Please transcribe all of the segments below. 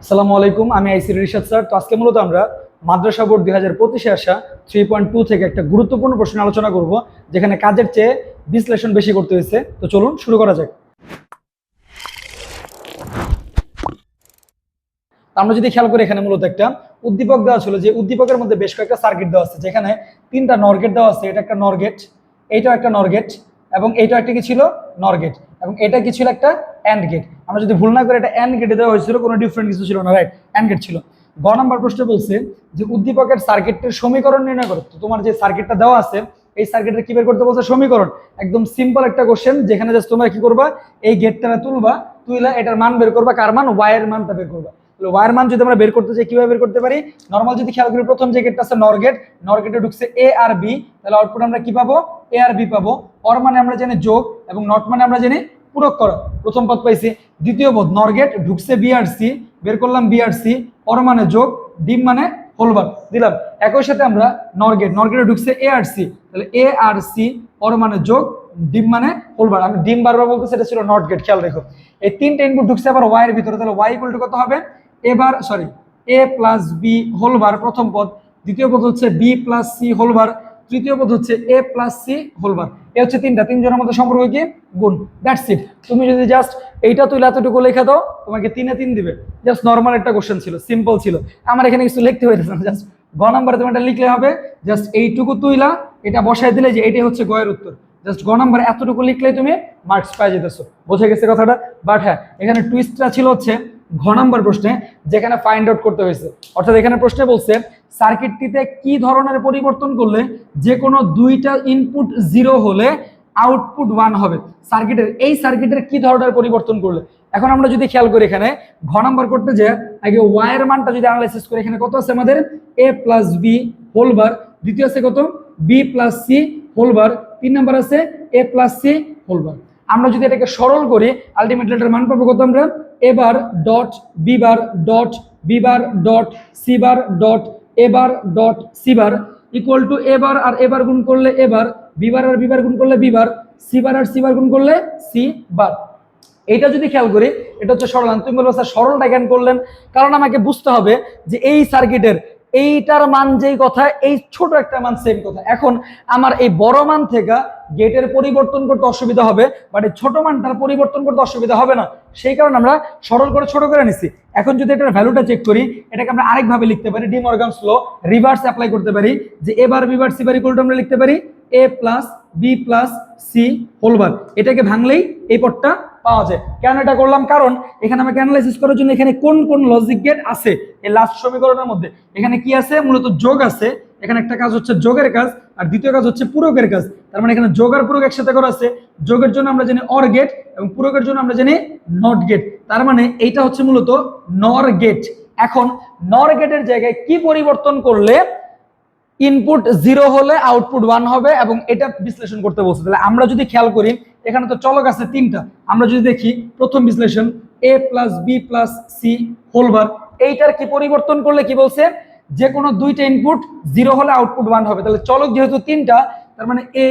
আসসালামু আলাইকুম, আমি আইসি রিশাদ স্যার। তো আজকে মূলত আমরা মাদ্রাসা বোর্ড 2025-এ আসা 3.2 থেকে একটা গুরুত্বপূর্ণ প্রশ্ন আলোচনা করব, যেখানে কাজের চেয়ে বিশ্লেষণ বেশি করতে হয়েছে। তো চলুন শুরু করা যাক। আমরা যদি খেয়াল করি, এখানে মূলত একটা উদ্দীপক দেওয়া ছিল, যে উদ্দীপকের মধ্যে বেশ কয়েকটা সার্কিট দেওয়া আছে, যেখানে তিনটা নর গেট দেওয়া আছে। এটা একটা নর গেট, এইটাও একটা নর গেট, এবং এইটাও একটা কি ছিল, নর গেট, এবং এটা কি ছিল, একটা অ্যান্ড গেট। আমরা যদি ভুল না করে, এটা অ্যান্ড গেটে দেওয়া হয়েছিল, কোনো ডিফারেন্ট কিছু ছিল না, রাইট? অ্যান্ড গেট ছিল। গ নাম্বার প্রশ্ন বলছে যে উদ্দীপকের সার্কিটের সমীকরণ নির্ণয় করো। তো তোমার যে সার্কিটটা দেওয়া আছে, এই সার্কিটের কি বের করতে বলছে, সমীকরণ। একদম সিম্পল একটা কোশ্চেন, যেখানে জাস্ট তোমরা কি করবা, এই গেটটা তুলবা, তুইলা এটার মান বের করবা। কার মান? ওয়াই এর মানটা বের করবা। ওয়ার মান যদি আমরা বের করতে চাই, কিভাবে বের করতে পারি? নরমাল যদি খেয়াল করি, প্রথম যে গেটটা আছে নর গেট, নর গেটে ঢুকছে এ আর বি, তাহলে আউটপুট আমরা কি পাবো? এ আর বি পাবো। অর মানে আমরা জানি যোগ, এবং নট মানে আমরা জানি পূরক করা। প্রথম পদ পাইছি। দ্বিতীয় পদ নর গেট ঢুকছে বি আর সি, বের করলাম বি আর সি, অর মানে যোগ, ডিম মানে হোলবার দিলাম। একই সাথে আমরা নর গেটে ঢুকছে এ আর সি, তাহলে এ আর সি, অর মানে যোগ, ডিম মানে হোলবার। আমি ডিম বারবার বলতেছি, এটা ছিল নট গেট, খেয়াল রেখো। এই তিনটা ইনপুট ঢুকছে আবার ওয়াই এর ভিতরে, তাহলে ওয়াই ইকুয়াল টু কত হবে? এ প্লাস বি হোলবার প্রথম পদ, দ্বিতীয় পদ হচ্ছে বি প্লাস সি হোলবার, তৃতীয় পদ হচ্ছে এ প্লাস সি হোলবার। এ হচ্ছে তিনজনের মধ্যে সম্পর্ক কি? গুণ। That's it. তুমি যদি জাস্ট এইটা তুই এতটুকু লিখে দাও, তোমাকে 3-3 দিবে। জাস্ট নর্মাল একটা কোশ্চেন ছিল, সিম্পল ছিল। আমার এখানে কিছু লিখতে হইতেছে না, জাস্ট গ নাম্বারে তুমি এটা লিখলে হবে। জাস্ট এইটুকু তুইলা এটা বসাই দিলে যে এটাই হচ্ছে গয়ের উত্তর। জাস্ট গ নাম্বার এতটুকু লিখলেই তুমি মার্কস পাই যেতেছো। বোঝা গেছে কথাটা? বাট হ্যাঁ, এখানে টুইস্টটা ছিল হচ্ছে ঘ নাম্বার প্রশ্নে, যেখানে ফাইন্ড আউট করতে হয়েছে। অর্থাৎ এখানে প্রশ্নে বলছে সার্কিটটিতে কি ধরনের পরিবর্তন করলে যে কোনো দুইটা ইনপুট 0 হলে আউটপুট 1 হবে। সার্কিটের কি ধরনের পরিবর্তন করলে। এখন আমরা যদি খেয়াল করি, এখানে ঘ নাম্বার করতে যে আগে ওয়াই এর মানটা যদি অ্যানালাইসিস করি, এখানে কত আছে আমাদের? এ প্লাস বি হোলবার, দ্বিতীয় আছে কত? B plus C whole bar, 3 number আছে এ প্লাস সি হোলবার। আমরা যদি এটাকে সরল করি, আলটিমেটলি এটার মান পাবো কত আমরা? A bar dot B bar dot B bar dot C bar dot A bar dot C bar equal to A bar আর এ বার গুণ করলে এ বার, বি বার আর বি বার গুণ করলে বি বার, সি বার আর সি বার গুণ করলে সি বার। এইটা যদি খেয়াল করি, এটা হচ্ছে সরল। তুমি বলবো স্যার সরলটা কেন করলেন? কারণ আমাকে বুঝতে হবে যে এই সার্কিটের এইটার মান যেই কথা, এই ছোট একটা মান সেম কথা। এখন আমার এই বড় মান থেকে গেটের পরিবর্তন করতে অসুবিধা হবে, বাট এই ছোট মানটার পরিবর্তন করতে অসুবিধা হবে না। সেই কারণে আমরা সরল করে ছোট করে নিছি। এখন যদি এটার ভ্যালুটা চেক করি, এটাকে আমরা আরেকভাবে লিখতে পারি, De Morgan's law reverse apply করতে পারি, যে এবার B bar C bar equal to আমরা লিখতে পারি A plus B plus C whole bar. এটাকে ভাঙলেই এই পদটা পাওয়া যায়। কেন এটা করলাম? কারণ এখানে আমাকে অ্যানালাইসিস করার জন্য এখানে কোন কোন লজিক গেট আছে এই লাস্ট সমীকরণের মধ্যে। এখানে কি আছে? মূলত যোগ আছে। এখানে একটা কাজ হচ্ছে যোগের কাজ, আর দ্বিতীয় কাজ হচ্ছে পূরকের কাজ। তার মানে এখানে যোগ আর পূরক একসাথে করা আছে। যোগের জন্য আমরা জানি অর গেট, এবং পূরকের জন্য আমরা জানি নট গেট। তার মানে এইটা হচ্ছে মূলত নর গেট। এখন নর গেটের জায়গায় কি পরিবর্তন করলে ইনপুট 0 হলে আউটপুট 1 হবে, এবং এটা বিশ্লেষণ করতে বলছে। তাহলে আমরা যদি খেয়াল করি, এখানে তো চলক আছে 3টা। আমরা যদি দেখি প্রথম বিশ্লেষণ A plus B plus C whole bar, এইটার কি পরিবর্তন করলে কি বলছে? যে কোনো দুইটা ইনপুট 0 হলে আউটপুট 1 হবে। তাহলে চলক যেহেতু 3টা, তার মানে এ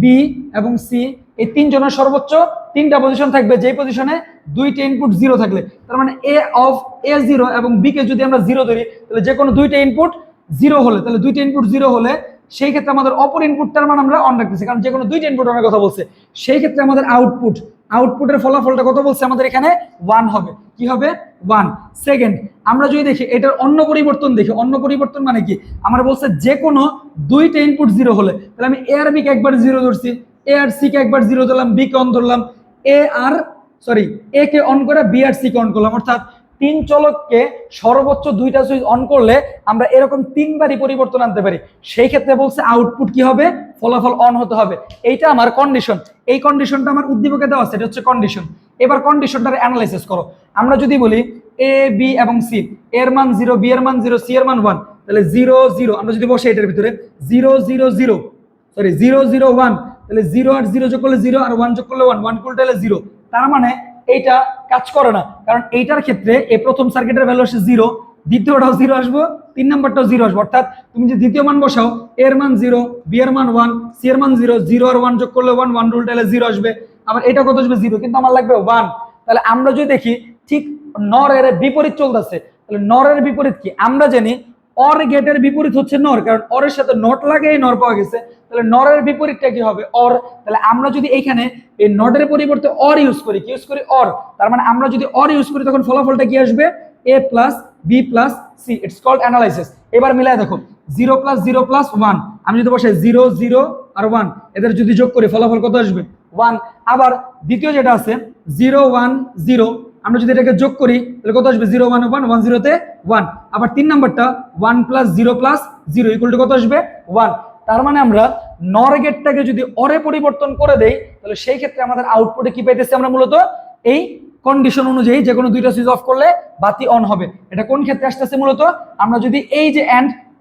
বি এবং সি, এই 3 জনের সর্বোচ্চ 3টা পজিশন থাকবে, যেই পজিশনে দুইটা ইনপুট 0 থাকলে। তার মানে এ অফ এ 0 এবং বি কে যদি আমরা 0 ধরি, তাহলে যে কোনো দুইটা ইনপুট 0 হলে, তাহলে দুইটা ইনপুট 0 হলে সেই ক্ষেত্রে আমাদের অপর ইনপুটটার মান আমরা অন রাখতেছি, কারণ যে কোনো দুইটা ইনপুট অনের কথা বলছে। সেই ক্ষেত্রে আমাদের আউটপুটের ফলাফলটা কত বলছে? আমাদের এখানে 1 হবে। কি হবে? 1। সেকেন্ড, আমরা যদি দেখি এটার অন্য পরিবর্তন দেখি, অন্য পরিবর্তন মানে কি? আমরা বলছে যে কোনো দুইটা ইনপুট 0 হলে, তাহলে আমি এ আর বি কে একবার 0 ধরছি, এ আর সি কে একবার 0 ধরলাম, বি কে অন ধরলাম, এ কে অন করে বি আর সি কে অন করলাম। অর্থাৎ 3 চলককে সর্বোচ্চ 2টা সুইচ অন করলে আমরা এরকম 3বারই পরিবর্তন আনতে পারি। সেই ক্ষেত্রে বলছে আউটপুট কি হবে? ফলাফল অন হতে হবে। এইটা আমার কন্ডিশন। এই কন্ডিশনটা আমার উদ্দীপকে দেওয়া আছে, এটা হচ্ছে কন্ডিশন। এবার কন্ডিশনটার অ্যানালাইসিস করো। আমরা যদি বলি এ বি এবং সি, এর মান 0, বি এর মান 0, সি এর মান 1, তাহলে 0 0 আমরা যদি বসে এটার ভিতরে 0 0 0 0 0 1, তাহলে 0 আর 0 যোগ করলে 0, আর 1 যোগ করলে 1, 1 উল্টালে 0। তার মানে এইটা কাজ করে না, কারণ এইটার ক্ষেত্রে এই প্রথম সার্কিটের ভ্যালু আসে 0, দ্বিতীয়টাও 0 আসবো, 3 নাম্বারটাও 0 আসবো। অর্থাৎ তুমি যে দ্বিতীয় মান বসাও, এর মান 0, বি এর মান 1, সি এর মান 0, 0 আর 1 যোগ করলে 1, 1 উল্টালে 0 আসবে। আবার এটা কত আসবে? 0, কিন্তু আমার লাগবে 1। তাহলে আমরা যদি দেখি ঠিক নরের বিপরীত চলতেছে। তাহলে নরের বিপরীত কি? আমরা জানি অর গেটের বিপরীত হচ্ছে নর, কারণ অরের সাথে নট লাগিয়ে নর পাওয়া গেছে। তাহলে নরের বিপরীতটা কি হবে? অর। তাহলে আমরা যদি এইখানে এই নটের পরিবর্তে অর ইউজ করি, কি ইউজ করি? অর। তার মানে আমরা যদি অর ইউজ করি তখন ফলাফলটা কি আসবে? a plus B plus C. It's called analysis. এবার মিলায় দেখো 0 প্লাস 0 প্লাস 1, আমি যদি বসাই 0 0 আর 1, এদের যদি যোগ করি ফলাফল কত আসবে? 1। আবার দ্বিতীয় যেটা আছে 0 1 0, আমরা যদি এটাকে যোগ করি তাহলে কত আসবে? 0 1 1 1 0 তে 1। আবার 3 নাম্বারটা 1 প্লাস 0 প্লাস 0 ইকুয়াল টু কত আসবে? 1। তার মানে আমরা নর গেটটাকে যদি অরে পরিবর্তন করে দেই তাহলে সেই ক্ষেত্রে আমাদের আউটপুটে কি পাইতেছি? আমরা মূলত এই কন্ডিশন অনুযায়ী যে কোনো দুইটা সুইচ অফ করলে বাতি অন হবে। এটা কোন ক্ষেত্রে আসতেছে? মূলত আমরা যদি এই যে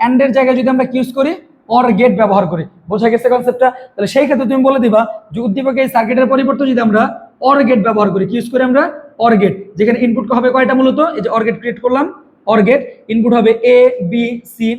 এন্ডের জায়গায় যদি আমরা ইউজ করি অর গেট ব্যবহার করি। বোঝা গেছে কনসেপ্টটা? তাহলে সেই ক্ষেত্রে তুমি বলে দিবা যে উদ্দীপকে এই সার্কিটের পরিবর্তে যদি আমরা অর গেট ব্যবহার করি, কি ইউজ করি আমরা? Or gate. যেখানে ইনপুট হবে কয়টা? মূলত এই যে অর গেট ক্রিয়েট করলাম, অর গেট ইনপুট হবে A B C,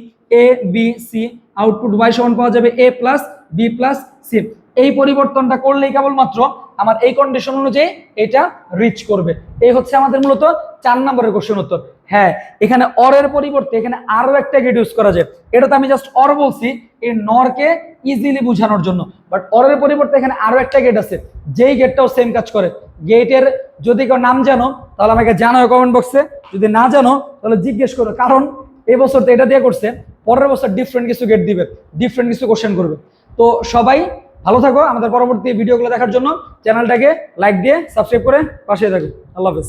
A B C, output y সমান পাওয়া যাবে a plus B plus C. এই পরিবর্তনটা করলেই কেবলমাত্র আমার এই কন্ডিশন অনুযায়ী এটা রিচ করবে। এই হচ্ছে আমাদের মূলত 4 নম্বরের কোশ্চেন উত্তর। হ্যাঁ, এখানে অরের পরিবর্তে এখানে আরো একটা গেট ইউজ করা যায়। এটা তো আমি জাস্ট অর বলছি এই নরকে ইজিলি বোঝানোর জন্য, বাট অরের পরিবর্তে এখানে আরো একটা গেট আছে যেই গেটটাও সেম কাজ করে। গেটের যদি কেউ নাম জানো তাহলে আমাকে জানাও কমেন্ট বক্সে, যদি না জানো তাহলে জিজ্ঞেস করো, কারণ এই বছর তো এটা দিয়ে করছে, পরের বছর ডিফারেন্ট কিছু গেট দিবে, ডিফারেন্ট কিছু কোশ্চেন করবে। তো সবাই ভালো থাকো, আমাদের পরবর্তী ভিডিওগুলো দেখার জন্য চ্যানেলটাকে লাইক দিয়ে সাবস্ক্রাইব করে পাশে থাকো। আল্লাহ হাফেজ।